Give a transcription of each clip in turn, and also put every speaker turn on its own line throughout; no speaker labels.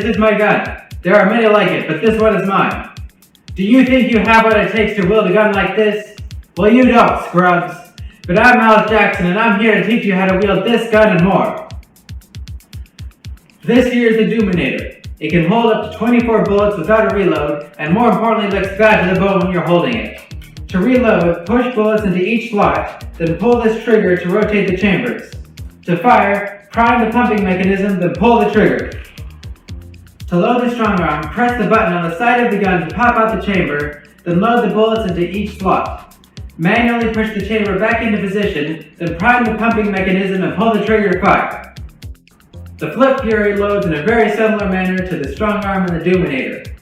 This is my gun. There are many like it, but this one is mine. Do you think you have what it takes to wield a gun like this? Well, you don't, scrubs. But I'm Miles Jackson, and I'm here to teach you how to wield this gun and more. This here is the Doominator. It can hold up to 24 bullets without a reload, and more importantly looks bad to the bone when you're holding it. To reload, push bullets into each slot, then pull this trigger to rotate the chambers. To fire, prime the pumping mechanism, then pull the trigger. To load the strong arm, press the button on the side of the gun to pop out the chamber, then load the bullets into each slot. Manually push the chamber back into position, then prime the pumping mechanism and pull the trigger to fire. The Flip Fury loads in a very similar manner to the strong arm and the Doominator.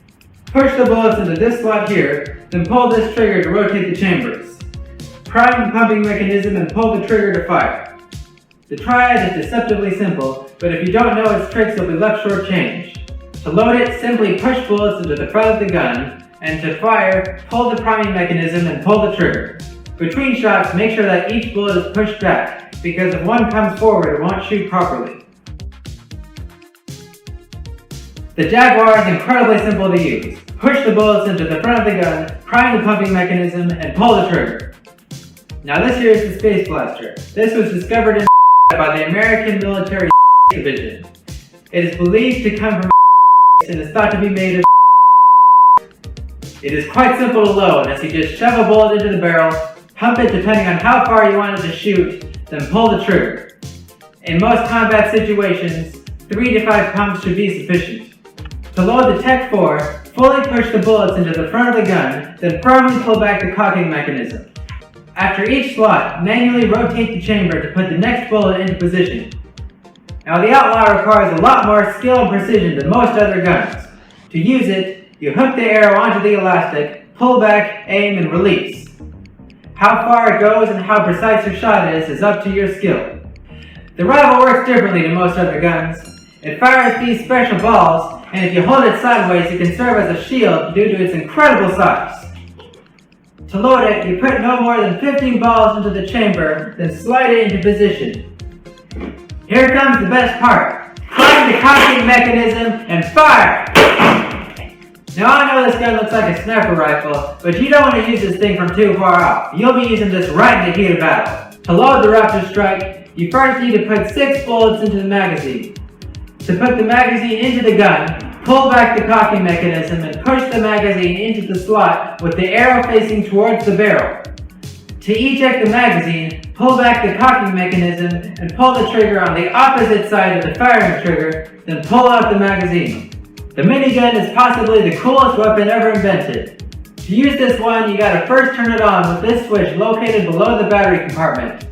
Push the bullets into this slot here, then pull this trigger to rotate the chambers. Prime the pumping mechanism and pull the trigger to fire. The Triad is deceptively simple, but if you don't know its tricks you'll be left shortchanged. To load it, simply push bullets into the front of the gun, and to fire, pull the priming mechanism and pull the trigger. Between shots, make sure that each bullet is pushed back, because if one comes forward it won't shoot properly. The Jaguar is incredibly simple to use. Push the bullets into the front of the gun, prime the pumping mechanism, and pull the trigger. Now this here is the Space Blaster. This was discovered in by the American Military Division. It is believed to come from and is thought to be made of. It is quite simple to load, as you just shove a bullet into the barrel, pump it depending on how far you want it to shoot, then pull the trigger. In most combat situations, 3 to 5 pumps should be sufficient. To load the Tech 4, fully push the bullets into the front of the gun, then firmly pull back the cocking mechanism. After each slot, manually rotate the chamber to put the next bullet into position. Now the Outlaw requires a lot more skill and precision than most other guns. To use it, you hook the arrow onto the elastic, pull back, aim, and release. How far it goes and how precise your shot is up to your skill. The rifle works differently to most other guns. It fires these special balls, and if you hold it sideways, it can serve as a shield due to its incredible size. To load it, you put no more than 15 balls into the chamber, then slide it into position. Here comes the best part. Prime the cocking mechanism and fire! Now I know this gun looks like a sniper rifle, but you don't want to use this thing from too far out. You'll be using this right in the heat of battle. To load the Raptor Strike, you first need to put 6 bullets into the magazine. To put the magazine into the gun, pull back the cocking mechanism and push the magazine into the slot with the arrow facing towards the barrel. To eject the magazine, pull back the cocking mechanism and pull the trigger on the opposite side of the firing trigger, then pull out the magazine. The minigun is possibly the coolest weapon ever invented. To use this one, you gotta first turn it on with this switch located below the battery compartment.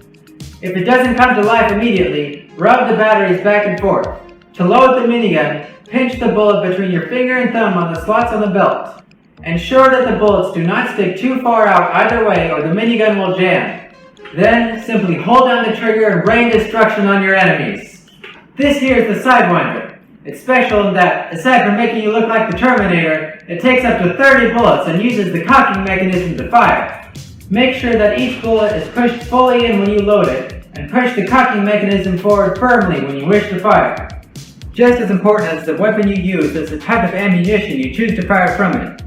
If it doesn't come to life immediately, rub the batteries back and forth. To load the minigun, pinch the bullet between your finger and thumb on the slots on the belt. Ensure that the bullets do not stick too far out either way or the minigun will jam. Then, simply hold down the trigger and rain destruction on your enemies. This here is the Sidewinder. It's special in that, aside from making you look like the Terminator, it takes up to 30 bullets and uses the cocking mechanism to fire. Make sure that each bullet is pushed fully in when you load it, and push the cocking mechanism forward firmly when you wish to fire. Just as important as the weapon you use is the type of ammunition you choose to fire from it.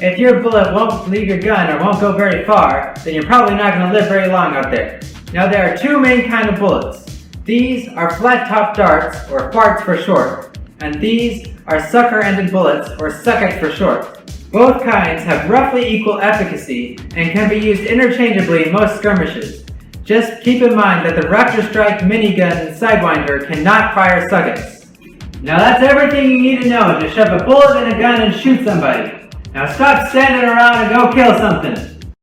If your bullet won't leave your gun or won't go very far, then you're probably not going to live very long out there. Now there are 2 main kinds of bullets. These are flat-top darts, or farts for short, and these are sucker-ended bullets, or suckets for short. Both kinds have roughly equal efficacy and can be used interchangeably in most skirmishes. Just keep in mind that the Raptor Strike minigun and Sidewinder cannot fire suckets. Now that's everything you need to know to shove a bullet in a gun and shoot somebody. Now stop standing around and go kill something.